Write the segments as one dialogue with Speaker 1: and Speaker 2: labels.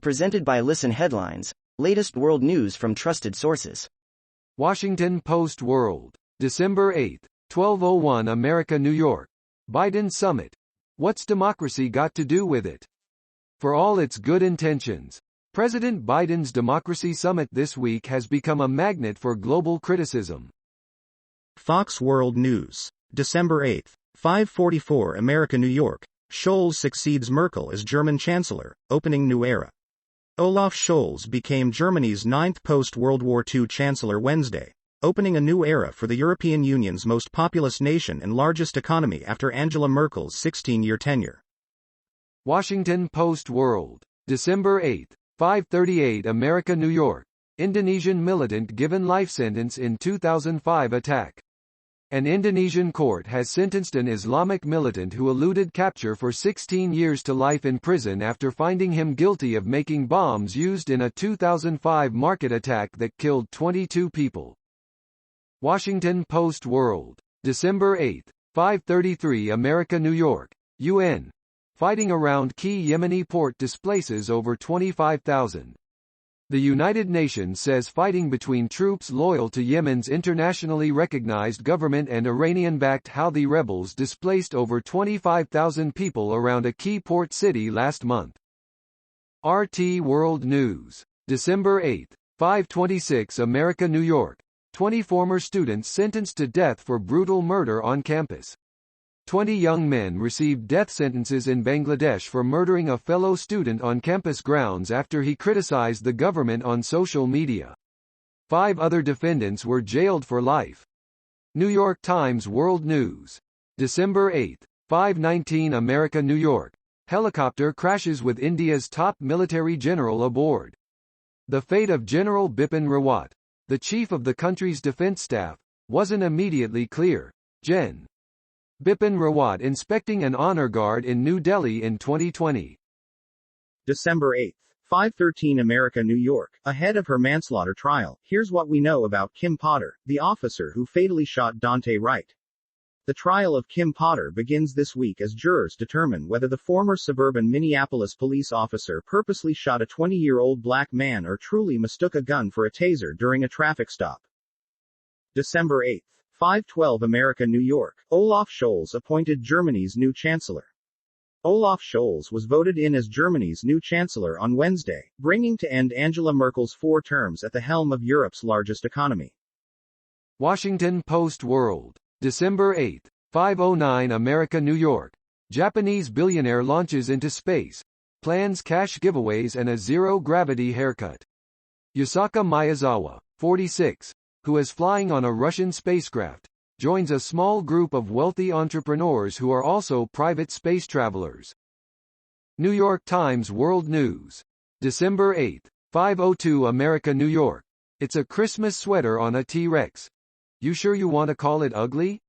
Speaker 1: Presented by Listen Headlines, latest world news from trusted sources.
Speaker 2: Washington Post World, December 8, 1201 America, New York. Biden Summit. What's democracy got to do with it? For all its good intentions, President Biden's Democracy Summit this week has become a magnet for global criticism.
Speaker 3: Fox World News, December 8, 5:44 America, New York. Scholz succeeds Merkel as German chancellor, opening new era. Olaf Scholz became Germany's ninth post-World War II chancellor Wednesday, opening a new era for the European Union's most populous nation and largest economy after Angela Merkel's 16-year tenure.
Speaker 2: Washington Post World, December 8, 5:38 America, New York. Indonesian militant given life sentence in 2005 attack. An Indonesian court has sentenced an Islamic militant who eluded capture for 16 years to life in prison after finding him guilty of making bombs used in a 2005 market attack that killed 22 people. Washington Post World, December 8, 5:33 America, New York. UN. Fighting around key Yemeni port displaces over 25,000. The United Nations says fighting between troops loyal to Yemen's internationally recognized government and Iranian-backed Houthi rebels displaced over 25,000 people around a key port city last month. RT World News, December 8, 5:26 America, New York. 20 former students sentenced to death for brutal murder on campus. 20 young men received death sentences in Bangladesh for murdering a fellow student on campus grounds after he criticized the government on social media. 5 other defendants were jailed for life. New York Times World News, December 8, 5:19 America, New York. Helicopter crashes with India's top military general aboard. The fate of General Bipin Rawat, the chief of the country's defense staff, wasn't immediately clear. Gen. Bipin Rawat inspecting an honor guard in New Delhi in 2020.
Speaker 3: December 8, 5:13 America, New York. Ahead of her manslaughter trial, here's what we know about Kim Potter, the officer who fatally shot Daunte Wright. The trial of Kim Potter begins this week as jurors determine whether the former suburban Minneapolis police officer purposely shot a 20-year-old black man or truly mistook a gun for a taser during a traffic stop. December 8, 5:12 America, New York. Olaf Scholz appointed Germany's new chancellor. Olaf Scholz was voted in as Germany's new chancellor on Wednesday, bringing to end Angela Merkel's 4 terms at the helm of Europe's largest economy.
Speaker 2: Washington Post World, December 8, 5:09 America, New York. Japanese billionaire launches into space. Plans cash giveaways and a zero-gravity haircut. Yusaka Miyazawa, 46, who is flying on a Russian spacecraft, joins a small group of wealthy entrepreneurs who are also private space travelers. New York Times World News, December 8, 5:02 America, New York. It's a Christmas sweater on a T-Rex. You sure you want to call it ugly?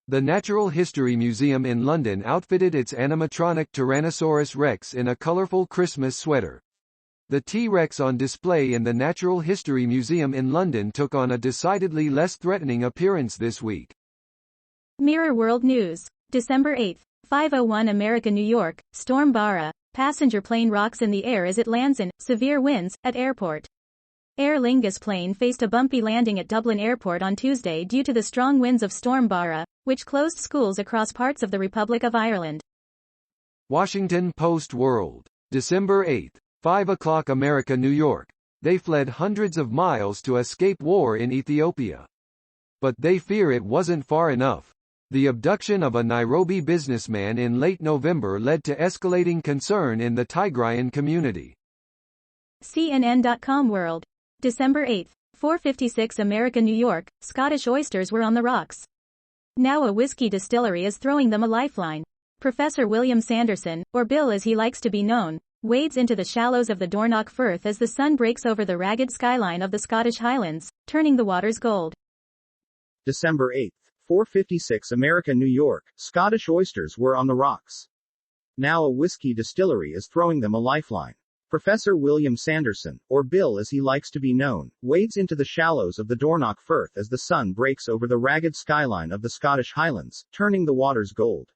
Speaker 2: The Natural History Museum in London outfitted its animatronic Tyrannosaurus Rex in a colorful Christmas sweater. The T-Rex on display in the Natural History Museum in London took on a decidedly less threatening appearance this week.
Speaker 4: Mirror World News, December 8, 5:01 America, New York. Storm Bara. Passenger plane rocks in the air as it lands in severe winds at airport. Aer Lingus plane faced a bumpy landing at Dublin Airport on Tuesday due to the strong winds of Storm Bara, which closed schools across parts of the Republic of Ireland.
Speaker 2: Washington Post World, December 8, 5 o'clock America, New York. They fled hundreds of miles to escape war in Ethiopia. But they fear it wasn't far enough. The abduction of a Nairobi businessman in late November led to escalating concern in the Tigrayan community.
Speaker 4: CNN.com World, December 8, 4:56 America, New York. Scottish oysters were on the rocks. Now a whiskey distillery is throwing them a lifeline. Professor William Sanderson, or Bill as he likes to be known, wades into the shallows of the Dornoch Firth as the sun breaks over the ragged skyline of the Scottish Highlands, turning the waters gold.
Speaker 3: December 8, 4:56 America, New York. Scottish oysters were on the rocks. Now a whiskey distillery is throwing them a lifeline. Professor William Sanderson, or Bill as he likes to be known, wades into the shallows of the Dornoch Firth as the sun breaks over the ragged skyline of the Scottish Highlands, turning the waters gold.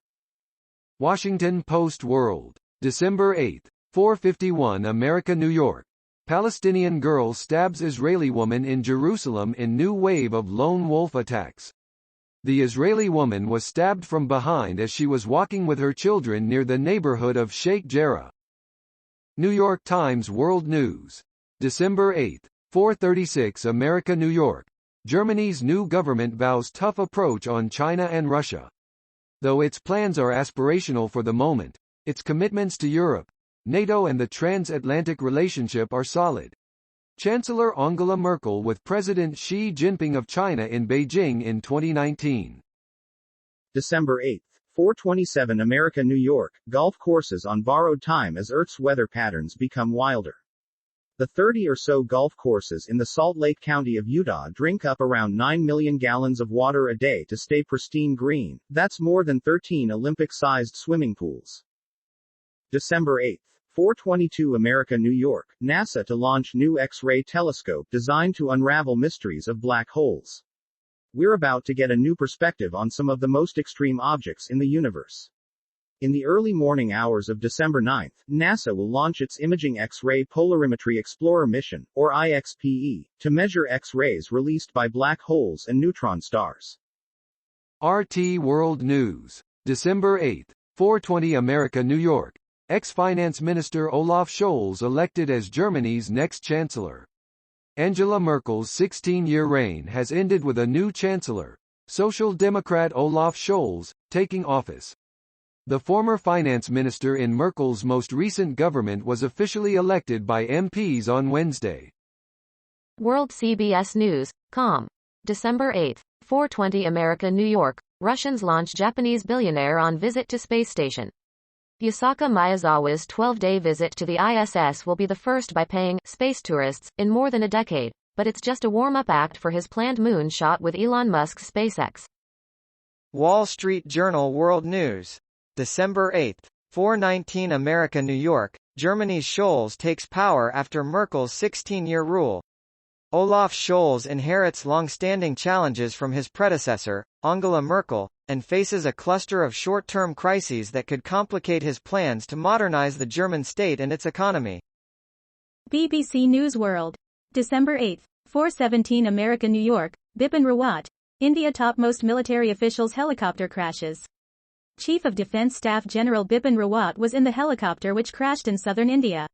Speaker 2: Washington Post World, December 8, 4:51 America, New York. Palestinian girl stabs Israeli woman in Jerusalem in new wave of lone wolf attacks. The Israeli woman was stabbed from behind as she was walking with her children near the neighborhood of Sheikh Jarrah. New York Times World News. December 8, 4:36 America, New York. Germany's new government vows tough approach on China and Russia. Though its plans are aspirational for the moment, its commitments to Europe, NATO and the transatlantic relationship are solid. Chancellor Angela Merkel with President Xi Jinping of China in Beijing in 2019.
Speaker 3: December 8, 4:27 America, New York. Golf courses on borrowed time as Earth's weather patterns become wilder. The 30 or so golf courses in the Salt Lake County of Utah drink up around 9 million gallons of water a day to stay pristine green. That's more than 13 Olympic-sized swimming pools. December 8, 4:22 America, New York. NASA to launch new X-ray telescope designed to unravel mysteries of black holes. We're about to get a new perspective on some of the most extreme objects in the universe. In the early morning hours of December 9, NASA will launch its Imaging X-ray Polarimetry Explorer mission, or IXPE, to measure X-rays released by black holes and neutron stars.
Speaker 2: RT World News. December 8, 4:20 America, New York. Ex-Finance Minister Olaf Scholz elected as Germany's next chancellor. Angela Merkel's 16-year reign has ended with a new chancellor, Social Democrat Olaf Scholz, taking office. The former finance minister in Merkel's most recent government was officially elected by MPs on Wednesday.
Speaker 5: World CBS News, com. December 8, 4:20 America, New York. Russians launch Japanese billionaire on visit to space station. Yusaku Miyazawa's 12-day visit to the ISS will be the first by paying space tourists in more than a decade, but it's just a warm-up act for his planned moon shot with Elon Musk's SpaceX.
Speaker 6: Wall Street Journal World News. December 8, 4:19 America, New York. Germany's Scholz takes power after Merkel's 16-year rule. Olaf Scholz inherits long-standing challenges from his predecessor, Angela Merkel, and faces a cluster of short-term crises that could complicate his plans to modernize the German state and its economy.
Speaker 4: BBC News World. December 8, 4:17 America, New York. Bipin Rawat. India topmost military officials helicopter crashes. Chief of Defence Staff General Bipin Rawat was in the helicopter which crashed in southern India.